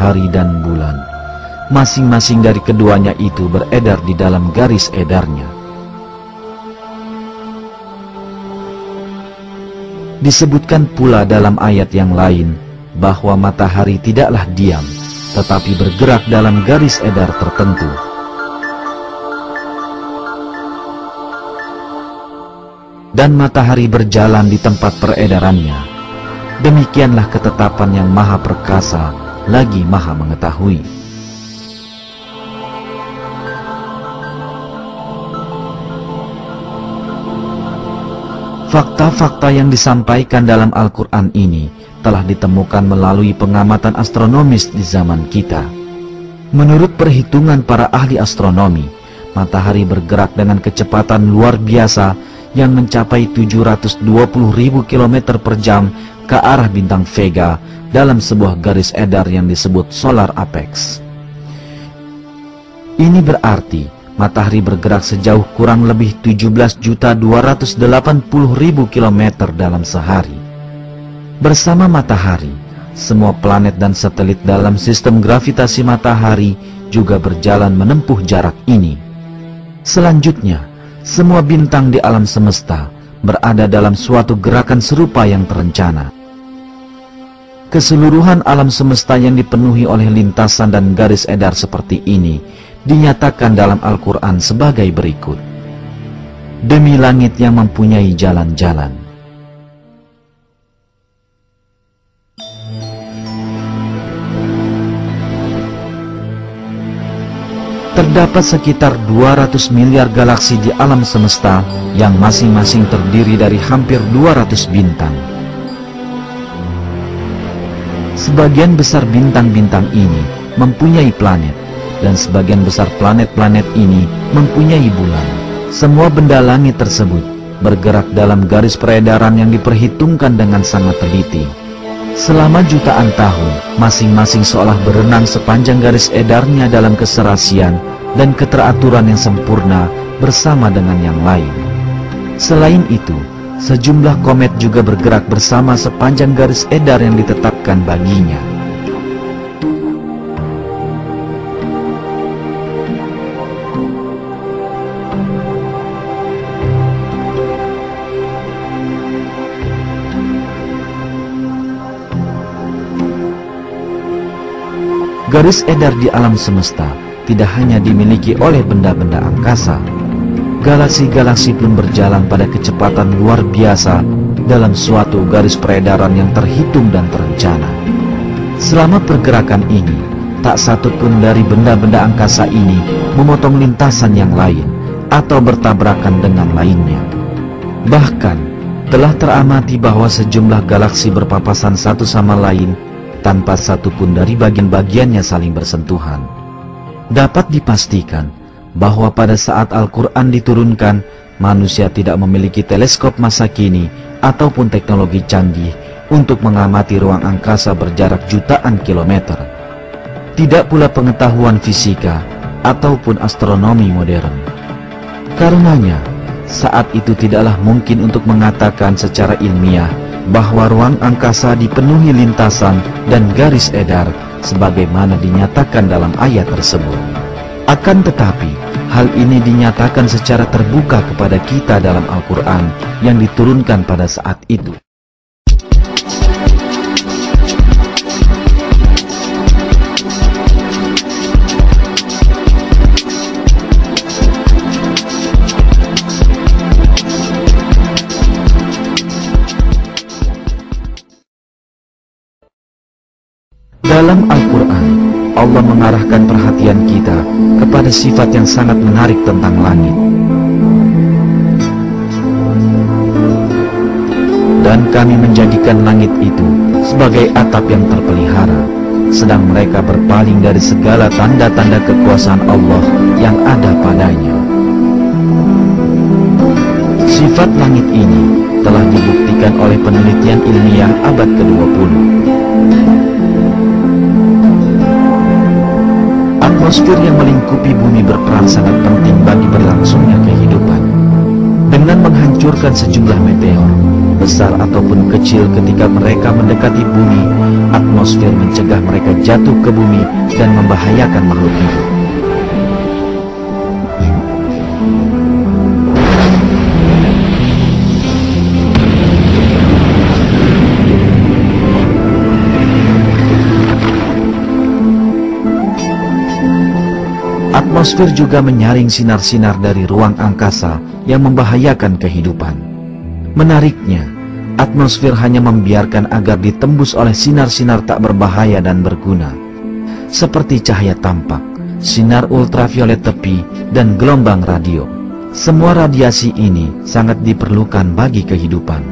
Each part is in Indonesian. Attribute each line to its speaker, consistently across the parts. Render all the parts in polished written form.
Speaker 1: matahari dan bulan. Masing-masing dari keduanya itu beredar di dalam garis edarnya. Disebutkan pula dalam ayat yang lain bahwa matahari tidaklah diam, tetapi bergerak dalam garis edar tertentu. Dan matahari berjalan di tempat peredarannya. Demikianlah ketetapan yang maha perkasa lagi maha mengetahui. Fakta-fakta yang disampaikan dalam Al-Quran ini telah ditemukan melalui pengamatan astronomis di zaman kita. Menurut perhitungan para ahli astronomi, matahari bergerak dengan kecepatan luar biasa yang mencapai 720.000 km per jam ke arah bintang Vega dalam sebuah garis edar yang disebut solar apex. Ini berarti matahari bergerak sejauh kurang lebih 17.280.000 km dalam sehari. Bersama matahari, semua planet dan satelit dalam sistem gravitasi matahari juga berjalan menempuh jarak ini. Selanjutnya, semua bintang di alam semesta berada dalam suatu gerakan serupa yang terencana. Keseluruhan alam semesta yang dipenuhi oleh lintasan dan garis edar seperti ini dinyatakan dalam Al-Quran sebagai berikut. Demi langit yang mempunyai jalan-jalan. Terdapat sekitar 200 miliar galaksi di alam semesta yang masing-masing terdiri dari hampir 200 bintang. Sebagian besar bintang-bintang ini mempunyai planet, dan sebagian besar planet-planet ini mempunyai bulan. Semua benda langit tersebut bergerak dalam garis peredaran yang diperhitungkan dengan sangat teliti. Selama jutaan tahun, masing-masing seolah berenang sepanjang garis edarnya dalam keserasian dan keteraturan yang sempurna bersama dengan yang lain. Selain itu, sejumlah komet juga bergerak bersama sepanjang garis edar yang ditetapkan baginya. Garis edar di alam semesta tidak hanya dimiliki oleh benda-benda angkasa. Galaksi-galaksi pun berjalan pada kecepatan luar biasa dalam suatu garis peredaran yang terhitung dan terencana. Selama pergerakan ini, tak satu pun dari benda-benda angkasa ini memotong lintasan yang lain atau bertabrakan dengan lainnya. Bahkan, telah teramati bahwa sejumlah galaksi berpapasan satu sama lain tanpa satu pun dari bagian-bagiannya saling bersentuhan. Dapat dipastikan bahwa pada saat Al-Quran diturunkan, manusia tidak memiliki teleskop masa kini ataupun teknologi canggih untuk mengamati ruang angkasa berjarak jutaan kilometer. Tidak pula pengetahuan fisika ataupun astronomi modern. Karenanya, saat itu tidaklah mungkin untuk mengatakan secara ilmiah bahwa ruang angkasa dipenuhi lintasan dan garis edar sebagaimana dinyatakan dalam ayat tersebut. Akan tetapi, hal ini dinyatakan secara terbuka kepada kita dalam Al-Quran yang diturunkan pada saat itu. Dalam Al-Quran, Allah mengarahkan perhatian kita kepada sifat yang sangat menarik tentang langit. Dan kami menjadikan langit itu sebagai atap yang terpelihara, sedang mereka berpaling dari segala tanda-tanda kekuasaan Allah yang ada padanya. Sifat langit ini telah dibuktikan oleh penelitian ilmiah abad ke-20. Atmosfer yang melingkupi bumi berperan sangat penting bagi berlangsungnya kehidupan. Dengan menghancurkan sejumlah meteor, besar ataupun kecil ketika mereka mendekati bumi, atmosfer mencegah mereka jatuh ke bumi dan membahayakan makhluk hidup. Atmosfer juga menyaring sinar-sinar dari ruang angkasa yang membahayakan kehidupan. Menariknya, atmosfer hanya membiarkan agar ditembus oleh sinar-sinar tak berbahaya dan berguna, seperti cahaya tampak, sinar ultraviolet tepi, dan gelombang radio. Semua radiasi ini sangat diperlukan bagi kehidupan.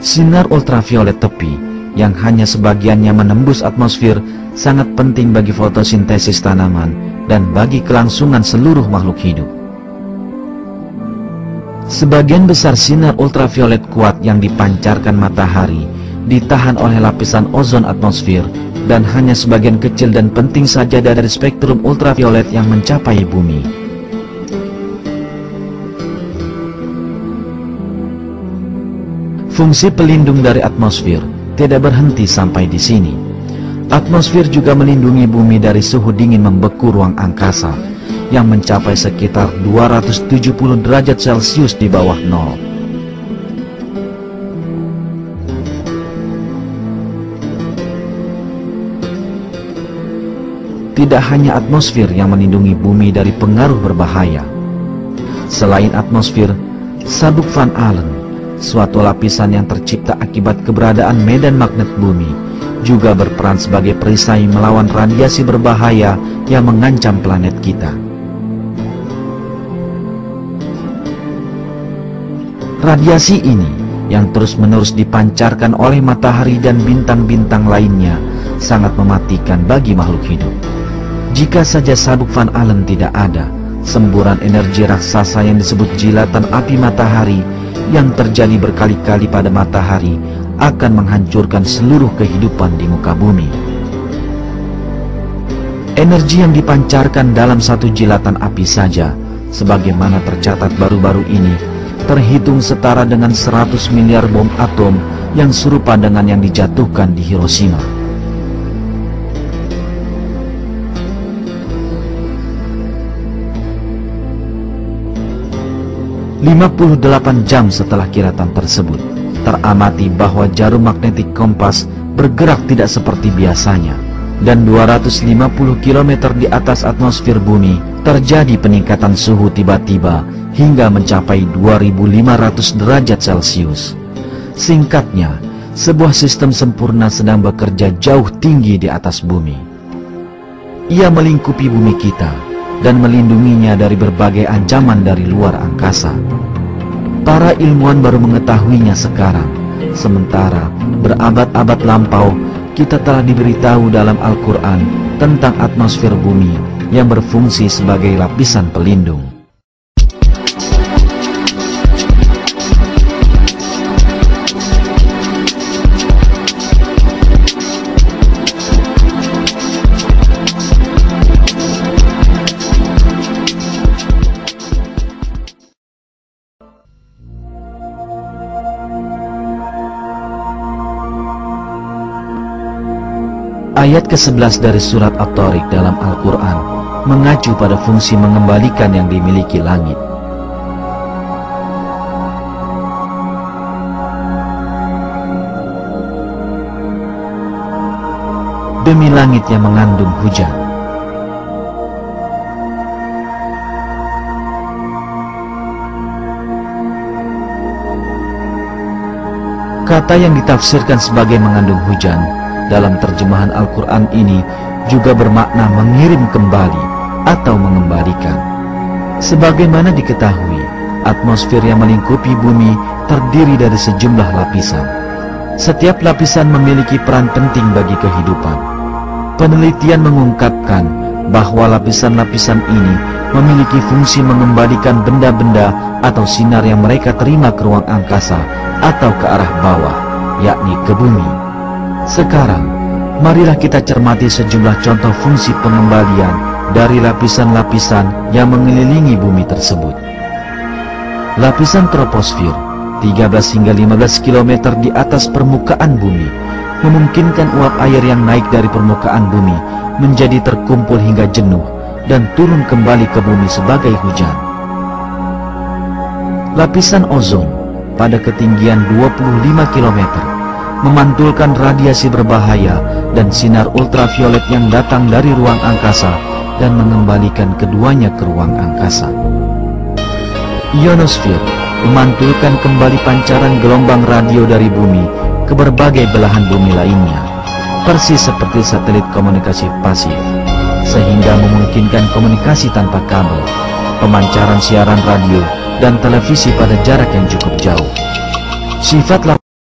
Speaker 1: Sinar ultraviolet tepi, yang hanya sebagiannya menembus atmosfer, sangat penting bagi fotosintesis tanaman dan bagi kelangsungan seluruh makhluk hidup. Sebagian besar sinar ultraviolet kuat yang dipancarkan matahari ditahan oleh lapisan ozon atmosfer, dan hanya sebagian kecil dan penting saja dari spektrum ultraviolet yang mencapai bumi. Fungsi pelindung dari atmosfer tidak berhenti sampai di sini. Atmosfer juga melindungi bumi dari suhu dingin membeku ruang angkasa yang mencapai sekitar 270 derajat Celcius di bawah nol. Tidak hanya atmosfer yang melindungi bumi dari pengaruh berbahaya. Selain atmosfer, sabuk Van Allen, suatu lapisan yang tercipta akibat keberadaan medan magnet bumi, juga berperan sebagai perisai melawan radiasi berbahaya yang mengancam planet kita. Radiasi ini yang terus-menerus dipancarkan oleh matahari dan bintang-bintang lainnya sangat mematikan bagi makhluk hidup. Jika saja sabuk Van Allen tidak ada, semburan energi raksasa yang disebut jilatan api matahari yang terjadi berkali-kali pada matahari akan menghancurkan seluruh kehidupan di muka bumi. Energi yang dipancarkan dalam satu jilatan api saja, sebagaimana tercatat baru-baru ini, terhitung setara dengan 100 miliar bom atom yang serupa dengan yang dijatuhkan di Hiroshima. "58 jam setelah kiratan tersebut, teramati bahwa jarum magnetik kompas bergerak tidak seperti biasanya, dan 250 km di atas atmosfer bumi terjadi peningkatan suhu tiba-tiba hingga mencapai 2500 derajat Celcius. Singkatnya, sebuah sistem sempurna sedang bekerja jauh tinggi di atas bumi. Ia melingkupi bumi kita dan melindunginya dari berbagai ancaman dari luar angkasa. Para ilmuwan baru mengetahuinya sekarang, sementara berabad-abad lampau kita telah diberitahu dalam Al-Quran tentang atmosfer bumi yang berfungsi sebagai lapisan pelindung. Ayat ke-11 dari surat At-Tariq dalam Al-Quran mengacu pada fungsi mengembalikan yang dimiliki langit. Demi langit yang mengandung hujan. Kata yang ditafsirkan sebagai mengandung hujan dalam terjemahan Al-Quran ini juga bermakna mengirim kembali atau mengembalikan. Sebagaimana diketahui, atmosfer yang melingkupi bumi terdiri dari sejumlah lapisan. Setiap lapisan memiliki peran penting bagi kehidupan. Penelitian mengungkapkan bahwa lapisan-lapisan ini memiliki fungsi mengembalikan benda-benda atau sinar yang mereka terima ke ruang angkasa atau ke arah bawah, yakni ke bumi. Sekarang, marilah kita cermati sejumlah contoh fungsi pengembalian dari lapisan-lapisan yang mengelilingi bumi tersebut. Lapisan troposfer 13 hingga 15 km di atas permukaan bumi, memungkinkan uap air yang naik dari permukaan bumi menjadi terkumpul hingga jenuh dan turun kembali ke bumi sebagai hujan. Lapisan ozon pada ketinggian 25 km memantulkan radiasi berbahaya dan sinar ultraviolet yang datang dari ruang angkasa dan mengembalikan keduanya ke ruang angkasa. Ionosfer memantulkan kembali pancaran gelombang radio dari bumi ke berbagai belahan bumi lainnya, persis seperti satelit komunikasi pasif, sehingga memungkinkan komunikasi tanpa kabel, pemancaran siaran radio, dan televisi pada jarak yang cukup jauh. Sifat